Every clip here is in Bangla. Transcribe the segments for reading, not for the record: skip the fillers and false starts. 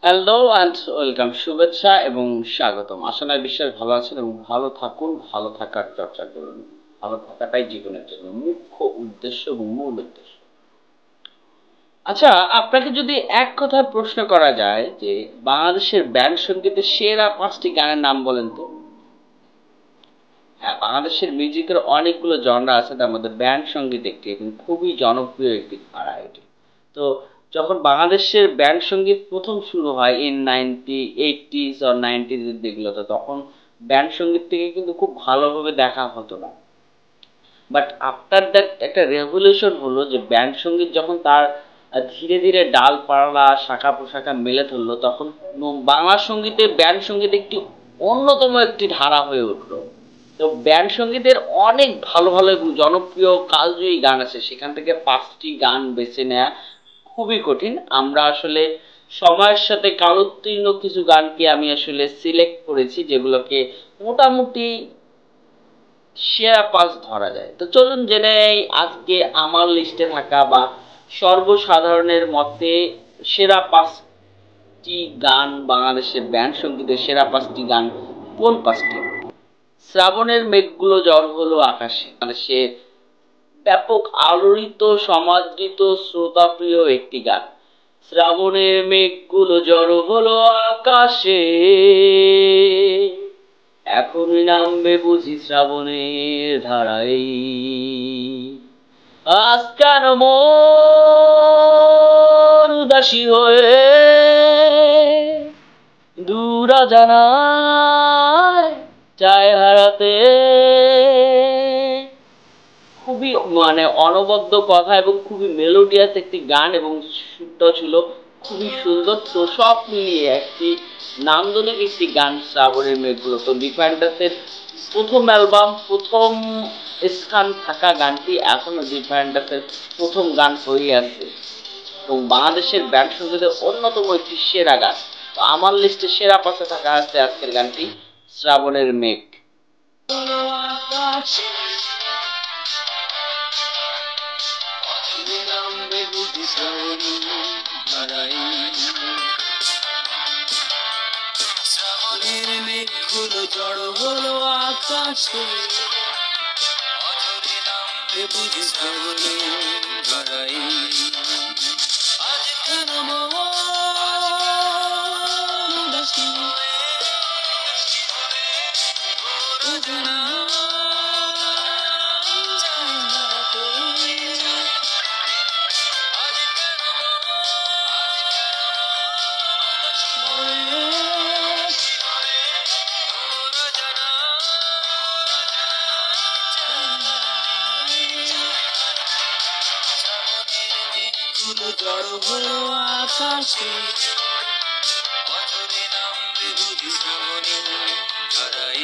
হ্যালো অ্যান্ড ওয়েলকাম, শুভেচ্ছা এবং স্বাগতম। আশা নয় বিশ্বাস ভালো আছেন এবং ভালো থাকুন, ভালো থাকার চর্চা করুন। ভালো থাকাটাই জীবনের জন্য মুখ্য উদ্দেশ্য এবং মূল উদ্দেশ্য। আচ্ছা, আপনাকে যদি এক কথায় প্রশ্ন করা যায় যে বাংলাদেশের ব্যান্ড সঙ্গীতের সেরা ৫টি গানের নাম বলেন তো। হ্যাঁ, বাংলাদেশের মিউজিকের অনেকগুলো জনরা আছে, তার মধ্যে ব্যান্ড সঙ্গীত একটি এবং খুবই জনপ্রিয় একটি ধারা এটি। তো যখন বাংলাদেশের ব্যান্ড সঙ্গীত প্রথম শুরু হয় ইন 1980s or 90s এর দিকগুলোতে, তখন ব্যান্ড সঙ্গীত থেকে কিন্তু খুব ভালোভাবে দেখা হতো না। বাট আফটার দ্যাট একটা রেভলিউশন হলো যে ব্যান্ড সঙ্গীত যখন তার ধীরে ধীরে ডালপালা শাখা প্রশাখা মেলে ধরলো, তখন বাংলা সঙ্গীতে ব্যান্ড সঙ্গীত একটি অন্যতম একটি ধারা হয়ে উঠলো। তো ব্যান্ড সঙ্গীতের অনেক ভালো ভালো এবং জনপ্রিয় কালজয়ী গান আছে, সেখান থেকে ৫টি গান বেছে নেওয়া খুবই কঠিন। আমরা আসলে সময়ের সাথে কালোত্তীর্ণ কিছু গানকে আমি আসলে সিলেক্ট করেছি, যেগুলোকে মোটামুটি সেরা ৫ ধরা যায়। তো চলুন জেনে নেই আজকে আমার লিস্টে থাকা বা সর্বসাধারণের মতে সেরা ৫টি গান, বাংলাদেশের ব্যান্ড সঙ্গীতের সেরা ৫টি গান কোন ৫টি। শ্রাবণের মেঘগুলো ঝড় হলো আকাশে, মানে সে ব্যাপক আলোড়িত সমাদৃত শ্রোতাপ্রিয় একটি গান। শ্রাবণের মেঘগুলো জড়ো হলো আকাশে, এখনই নামবে বুঝি শ্রাবণের ধারায়। আজ কেন মন উদাসী হয়ে দূর জানায় চায় হারাতে। খুবই মানে অনবদ্য কথা এবং খুবই মেলোডিয়াস একটি গান, এবং সুরটাও ছিল খুবই সুন্দর। তো সব মিলিয়ে একটি নান্দনিক একটি গান শ্রাবণের মেঘগুলো। তো ডিফারেন্টাসের প্রথম অ্যালবাম, প্রথম স্থান থাকা গানটি এখনো ডিফারেন্টাসের প্রথম গান হয়ে আছে এবং বাংলাদেশের ব্যান্ড সঙ্গীতের অন্যতম একটি সেরা গান। তো আমার লিস্টে সেরা ৫-এ থাকা আছে আজকের গানটি শ্রাবণের মেঘ। শ্রাবণের মেঘগুলো জড়ো হলো আকাশে, অঝরে নামবে বুঝি শ্রাবণের ধারায়। আজ কেন মন উদাসী হয়ে অজানা জানাতে। আজ কেন মন উদাসী হয়ে অজানা মেঘগুলো জড়ো হলো আকাশে, অঝরে নামবে বুঝি শ্রাবণের ধারায়।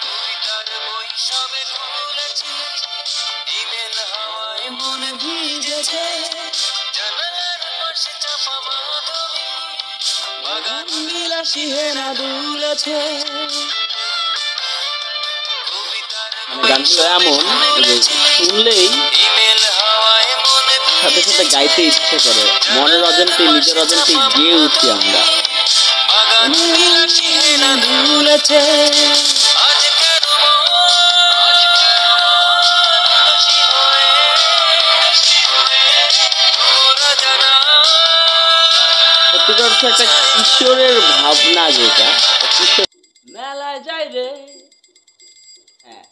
কবিতার বই সবে খুলেছি, ইমেল হাওয়ায় মন ভিজেছে, জানালার পাশে চাপা মাধবী, বাগান বিলাসী হেনা দুলেছে। গানগুলো এমন যে শুনলেই সাথে সাথে গাইতে ইচ্ছে করে, মনের অজান্তে নিজের অজান্তে গেয়ে উঠি আমরা। সত্যিকার অর্থে একটা কিশোরের ভাবনা, যেটা কিশোর মেলায় যাই রে। হ্যাঁ,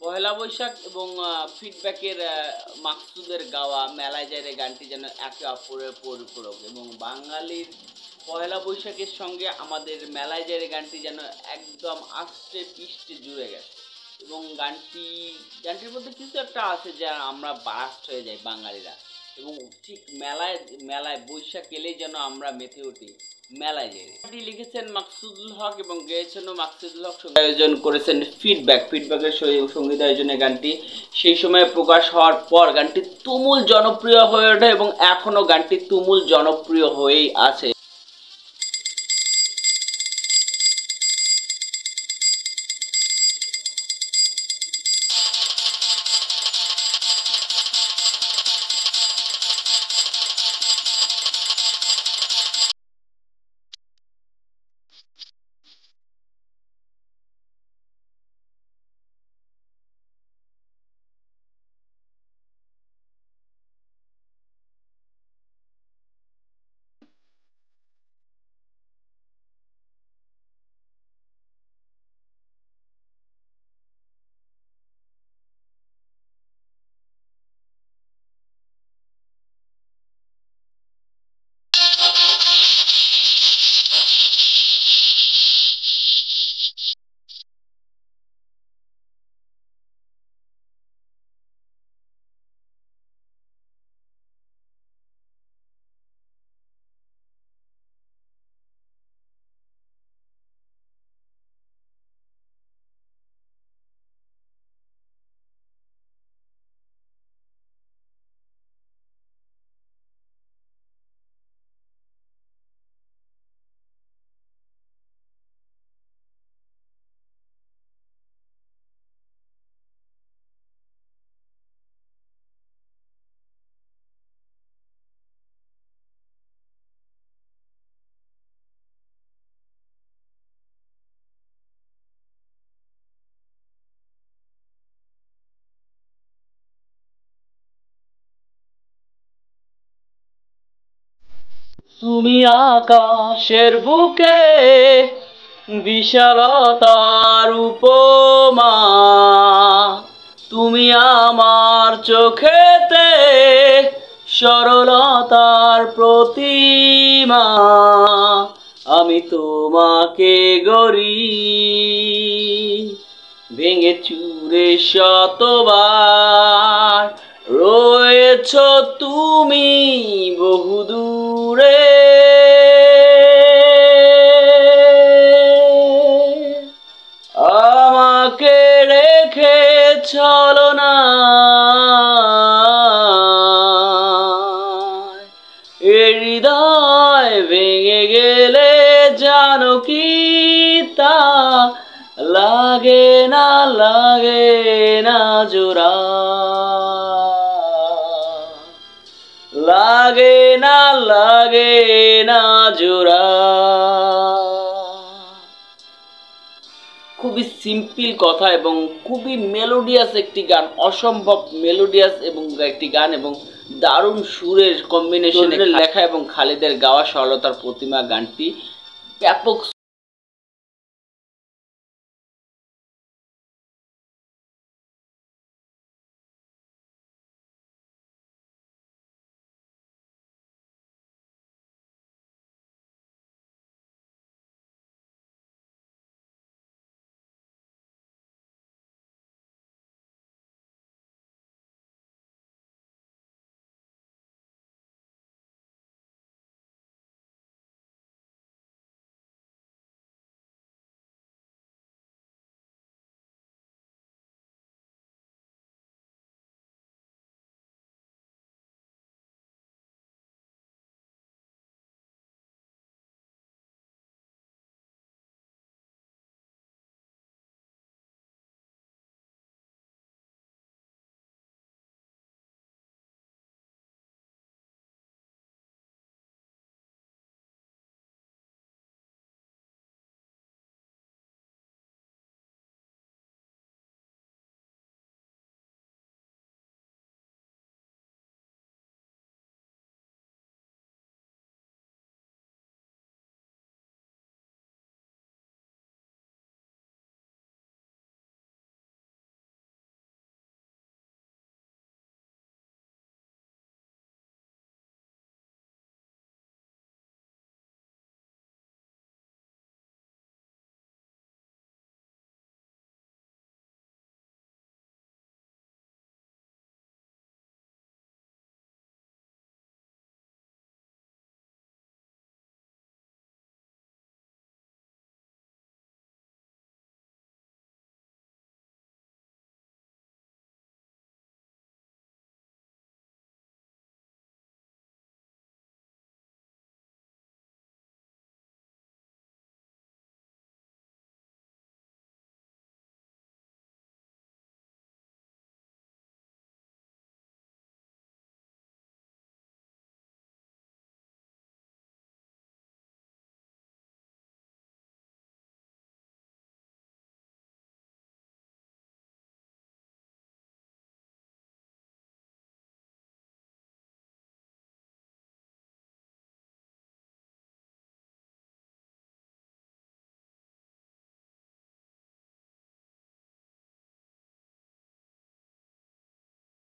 পয়লা বৈশাখ এবং ফিডব্যাকের মাকসুদের গাওয়া মেলায় যায় রে গানটি যেন একে অপরের পরিপূরক, এবং বাঙালির পয়লা বৈশাখের সঙ্গে আমাদের মেলায় যায় রে গানটি যেন একদম আস্তে পিষ্টে জুড়ে গেছে। এবং গানটির মধ্যে কিছু একটা আছে যা আমরা বাস্ট হয়ে যাই বাঙালিরা, এবং ঠিক মেলায় মেলায় বৈশাখ এলেই যেন আমরা মেতে উঠি মেলায় যেয়ে। গানটি লিখেছেন মাকসুদুল হক এবং গেয়েছেনও মাকসুদুল হক। আয়োজন করেছেন ফিডব্যাকের সঙ্গীত আয়োজনে গানটি সেই সময় প্রকাশ হওয়ার পর গানটি তুমুল জনপ্রিয় হয়ে ওঠে এবং এখনও গানটি তুমুল জনপ্রিয় হয়েই আছে। তুমি আকাশের বুকে বিশালতার উপমা, তুমি আমার চোখেতে সরলতার প্রতিমা, আমি তোমাকে গড়ি ভেঙে চুরে শতবার, রয়েছ তুমি বহুদূরে, আমাকে রেখে চলো না এ হৃদয় ভেঙে গেলে জানো কি তা লাগে না জোড়া, লাগে না জোড়া। খুবই সিম্পল কথা এবং খুবই মেলোডিয়াস একটি গান, অসম্ভব মেলোডিয়াস এবং একটি গান এবং দারুণ সুরের কম্বিনেশনে লেখা এবং খালেদের গাওয়া সরলতার প্রতিমা গানটি ব্যাপক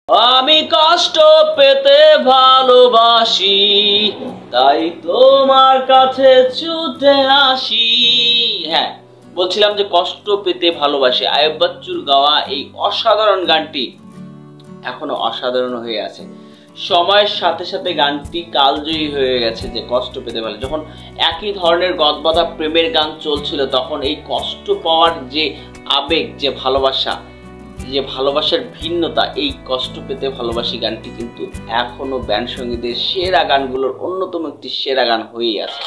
আমি কষ্ট পেতে ভালোবাসি, তাই তোমার কাছে ছুটে আসি। হ্যাঁ, বলছিলাম যে কষ্ট পেতে ভালোবাসি, আইয়ুব বাচ্চুর গাওয়া এই অসাধারণ গানটি এখনো অসাধারণ হয়ে আছে। সময়ের সাথে সাথে গানটি কালজয়ী হয়ে গেছে। যে কষ্ট পেতে ভালো, যখন একই ধরনের গদবাঁধা প্রেমের গান চলছিল, তখন এই কষ্ট পাওয়ার যে আবেগ, যে ভালোবাসা, যে ভালোবাসার ভিন্নতা, এই কষ্ট পেতে ভালোবাসি গানটি কিন্তু এখনো ব্যান্ড সঙ্গীতের সেরা গানগুলোর অন্যতম একটি সেরা গান হয়েই আছে।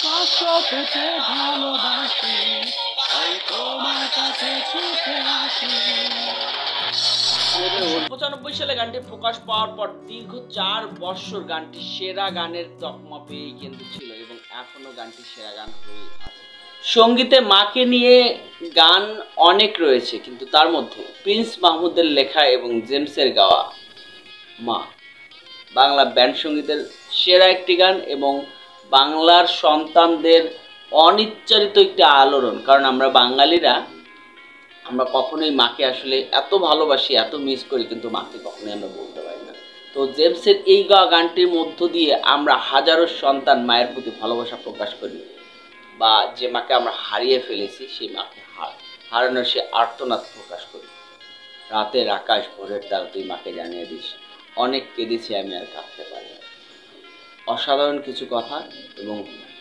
কষ্ট পেতে ভালোবাসি, তাই তোমার কাছে ছুটে আসি। 1995 সালে গানটি প্রকাশ পাওয়ার পর দীর্ঘ 4 বছর গানটি সেরা গানের তকমা পেয়ে কিন্তু ছিল এবং এখনো গানটি সেরা গান হয়ে আছে। সঙ্গীতে মাকে নিয়ে গান অনেক রয়েছে, কিন্তু তার মধ্যে প্রিন্স মাহমুদের লেখা এবং জেমসের গাওয়া মা বাংলা ব্যান্ড সঙ্গীতের সেরা একটি গান এবং বাংলার সন্তানদের অনিচ্ছারিত একটি আলোড়ন। কারণ আমরা বাঙালিরা আমরা কখনোই মাকে আসলে এত ভালোবাসি, এত মিস করি, কিন্তু মাকে কখনোই আমরা বলতে পারি না। তো জেমসের এই গানটির মধ্য দিয়ে আমরা হাজারো সন্তান মায়ের প্রতি ভালোবাসা প্রকাশ করি, বা যে মাকে আমরা হারিয়ে ফেলেছি সেই মাকে হারানোর সে আর্তনাদ প্রকাশ করি। রাতের আকাশ ভোরের তারা তুই মাকে জানিয়ে দিস, অনেক কেঁদেছি আমি আর কাঁদতে পারি না। অসাধারণ কিছু কথা এবং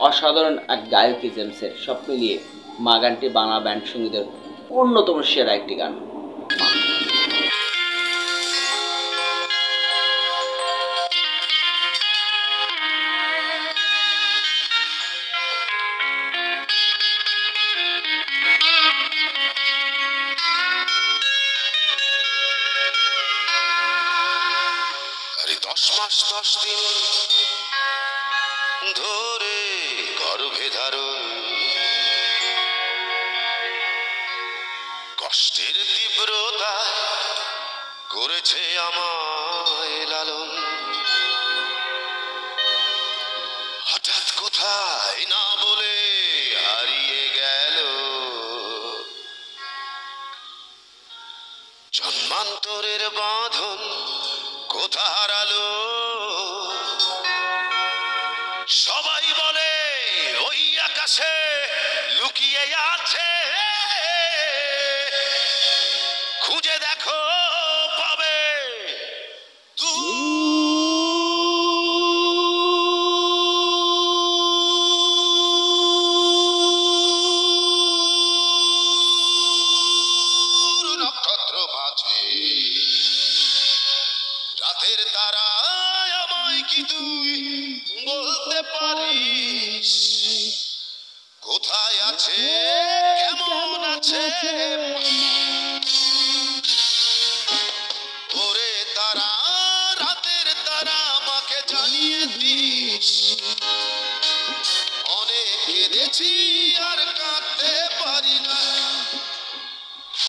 অসাধারণ এক গায়কী জেমসের, সব মিলিয়ে মা গানটি বাংলা ব্যান্ড সঙ্গীতের অন্যতম সেরা একটি গান। আরে 10 মাস 10 দিন ধরে গর্ভে ধারণ, কষ্টের তীব্রতা করেছে আমায় লালন। হঠাৎ কোথায় না বলে হারিয়ে গেল, জন্মান্তরের বাঁধন কোথা হারালো। সবাই বলে ওই আকাশে লুকিয়ে আছে, খুঁজে দেখো পাবে নক্ষত্র মাঝে রাতের তারায় আমায় কি তুই বলতে পারিস, কোথায় আছে কেমন আছে